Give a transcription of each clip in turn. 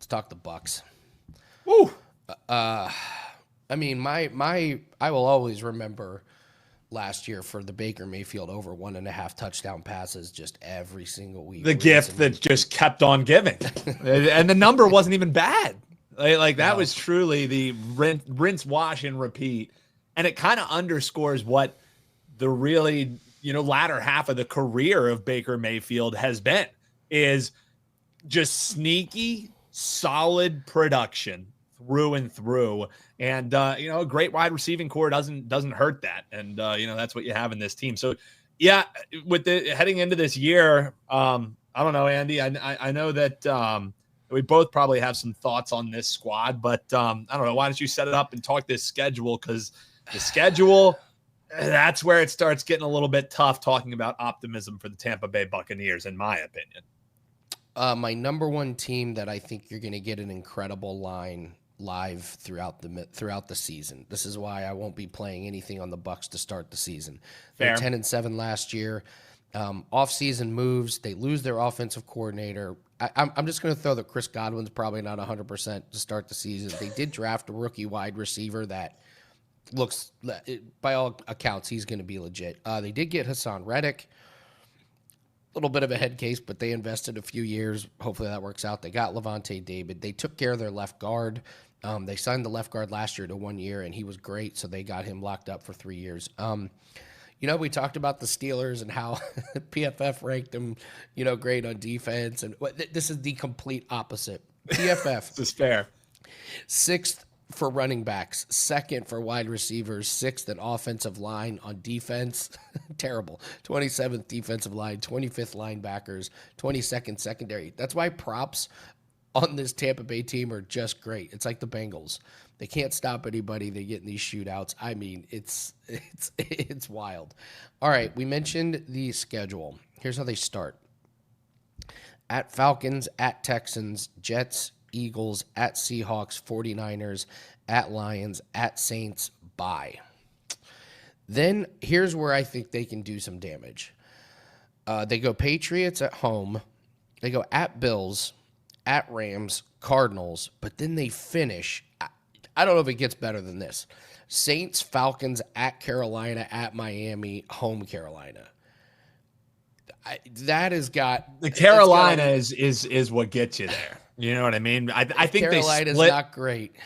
Let's talk the Bucs. Ooh. I mean, I will always remember last year for the Baker Mayfield over 1.5 touchdown passes just every single week. The gift that just kept on giving. And the number wasn't even bad. Like that was truly the rinse, wash, and repeat. And it kind of underscores what the really, latter half of the career of Baker Mayfield has been, is just sneaky, solid production through and through. And, a great wide receiving core doesn't hurt that. And, that's what you have in this team. So, yeah, with heading into this year, I don't know, Andy, I know that we both probably have some thoughts on this squad, but I don't know. Why don't you set it up and talk this schedule? Because the schedule, that's where it starts getting a little bit tough talking about optimism for the Tampa Bay Buccaneers, in my opinion. My number one team that I think you're going to get an incredible line live throughout the season. This is why I won't be playing anything on the Bucs to start the season. They're 10-7 last year. Offseason moves. They lose their offensive coordinator. I'm just going to throw that Chris Godwin's probably not 100% to start the season. They did draft a rookie wide receiver that looks, by all accounts, he's going to be legit. They did get Haason Reddick. A little bit of a head case, but they invested a few years. Hopefully that works out. They got Levante David. They took care of their left guard. They signed the left guard last year to 1 year, and he was great, so they got him locked up for 3 years. We talked about the Steelers and how PFF ranked them, great on defense. And this is the complete opposite. PFF. This is fair. 6th for running backs, 2nd for wide receivers, 6th in offensive line on defense. Terrible. 27th defensive line, 25th linebackers, 22nd secondary. That's why props on this Tampa Bay team are just great. It's like the Bengals. They can't stop anybody. They get in these shootouts. I mean, it's wild. All right, we mentioned the schedule. Here's how they start. At Falcons, at Texans, Jets, Eagles, at Seahawks, 49ers, at Lions, at Saints, bye. Then here's where I think they can do some damage. They go Patriots at home. They go at Bills, at Rams, Cardinals, but then they finish. I don't know if it gets better than this. Saints, Falcons, at Carolina, at Miami, home Carolina. That has got the Carolina is what gets you there. You know what I mean? I think Carolina's not great.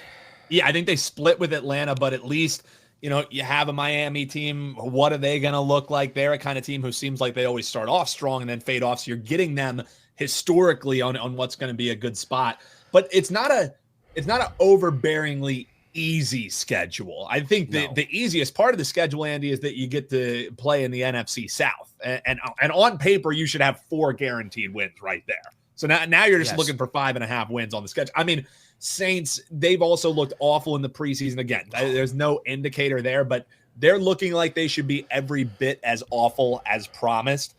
Yeah, I think they split with Atlanta, but at least, you have a Miami team. What are they going to look like? They're a kind of team who seems like they always start off strong and then fade off. So you're getting them historically on what's going to be a good spot. But it's not a overbearingly easy schedule. I think the easiest part of the schedule, Andy, is that you get to play in the NFC South. And on paper, you should have 4 guaranteed wins right there. So now you're just looking for 5.5 wins on the schedule. I mean, Saints, they've also looked awful in the preseason. Again, there's no indicator there, but they're looking like they should be every bit as awful as promised.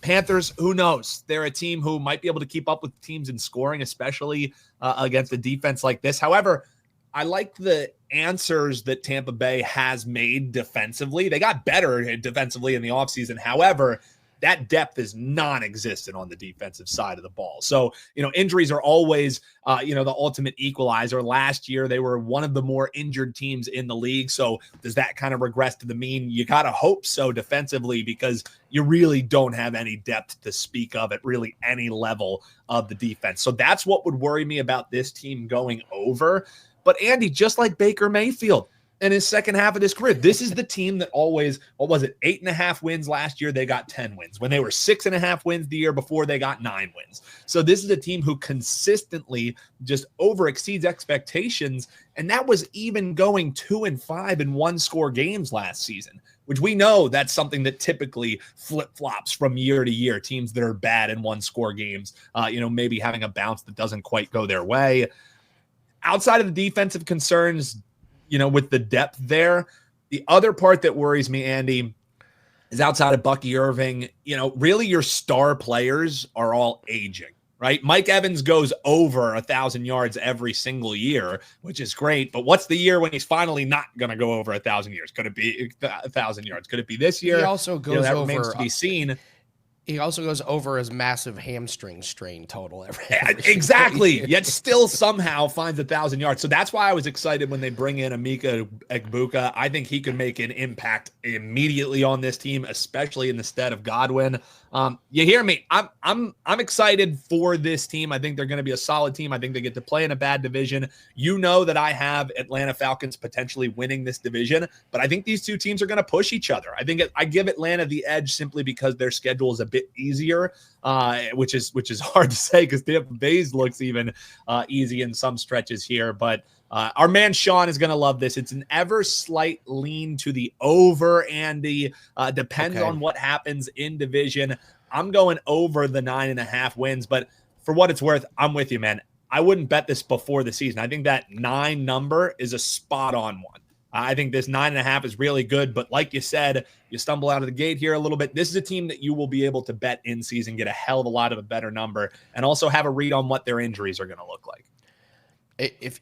Panthers, who knows? They're a team who might be able to keep up with teams in scoring, especially against a defense like this. However, I like the answers that Tampa Bay has made defensively. They got better defensively in the offseason. However, that depth is non-existent on the defensive side of the ball. So, injuries are always, the ultimate equalizer. Last year, they were one of the more injured teams in the league. So does that kind of regress to the mean? You got to hope so defensively, because you really don't have any depth to speak of at really any level of the defense. So that's what would worry me about this team going over. But Andy, just like Baker Mayfield, in his second half of his career, this is the team that always, 8.5 wins last year, they got 10 wins. When they were 6.5 wins the year before, they got 9 wins. So this is a team who consistently just over exceeds expectations. And that was even going 2-5 in 1-score games last season, which we know that's something that typically flip-flops from year to year. Teams that are bad in 1-score games, maybe having a bounce that doesn't quite go their way. Outside of the defensive concerns, with the depth there, the other part that worries me, Andy, is outside of Bucky Irving, really your star players are all aging, right? Mike Evans goes over 1,000 yards every single year, which is great. But what's the year when he's finally not going to go over 1,000 yards? Could it be 1,000 yards? Could it be this year? He also goes that over. remains to be seen. He also goes over his massive hamstring strain total every Exactly. Yet still somehow finds 1,000 yards. So that's why I was excited when they bring in Emeka Egbuka. I think he could make an impact immediately on this team, especially in the stead of Godwin. You hear me? I'm excited for this team. I think they're going to be a solid team. I think they get to play in a bad division. You know that I have Atlanta Falcons potentially winning this division, but I think these two teams are going to push each other. I think I give Atlanta the edge simply because their schedule is a bit easier, which is hard to say because Tampa Bay's looks even easy in some stretches here. But our man Sean is going to love this. It's an ever slight lean to the over, Andy. Depends on what happens in division. I'm going over the 9.5 wins, but for what it's worth, I'm with you, man. I wouldn't bet this before the season. I think that 9 number is a spot on one. I think this 9.5 is really good, but like you said, you stumble out of the gate here a little bit. This is a team that you will be able to bet in season, get a hell of a lot of a better number, and also have a read on what their injuries are going to look like.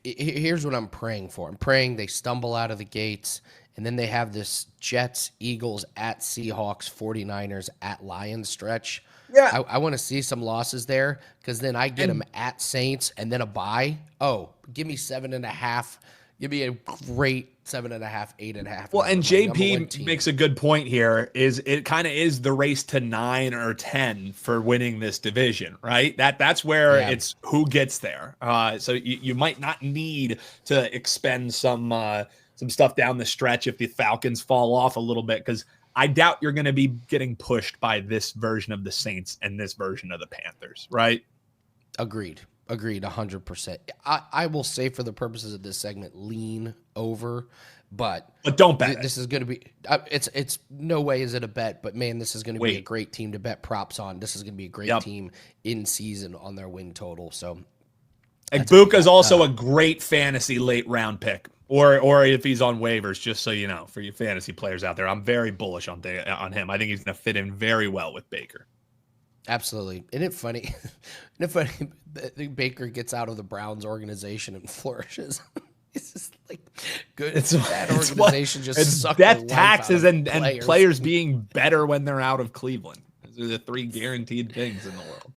Here's what I'm praying for. I'm praying they stumble out of the gates, and then they have this Jets, Eagles, at Seahawks, 49ers, at Lions stretch. Yeah. I want to see some losses there because then I get them at Saints and then a bye. Oh, give me 7.5. Give me a great 7.5, 8.5. Well, and JP makes a good point here. Is it kind of is the race to 9 or 10 for winning this division, right? That's where it's who gets there. So you might not need to expend some stuff down the stretch if the Falcons fall off a little bit, because I doubt you're going to be getting pushed by this version of the Saints and this version of the Panthers, right? Agreed, 100%. I will say for the purposes of this segment, lean over, but don't bet. This is going to be. It's no way is it a bet, but man, this is going to be a great team to bet props on. This is going to be a great team in season on their win total. So, Egbuka is also a great fantasy late round pick. Or if he's on waivers, just so you know, for you fantasy players out there, I'm very bullish on him. I think he's going to fit in very well with Baker. Absolutely. Isn't it funny? Baker gets out of the Browns organization and flourishes. It's just like good. It's that organization just sucks. Death taxes and players being better when they're out of Cleveland. Those are the 3 guaranteed things in the world.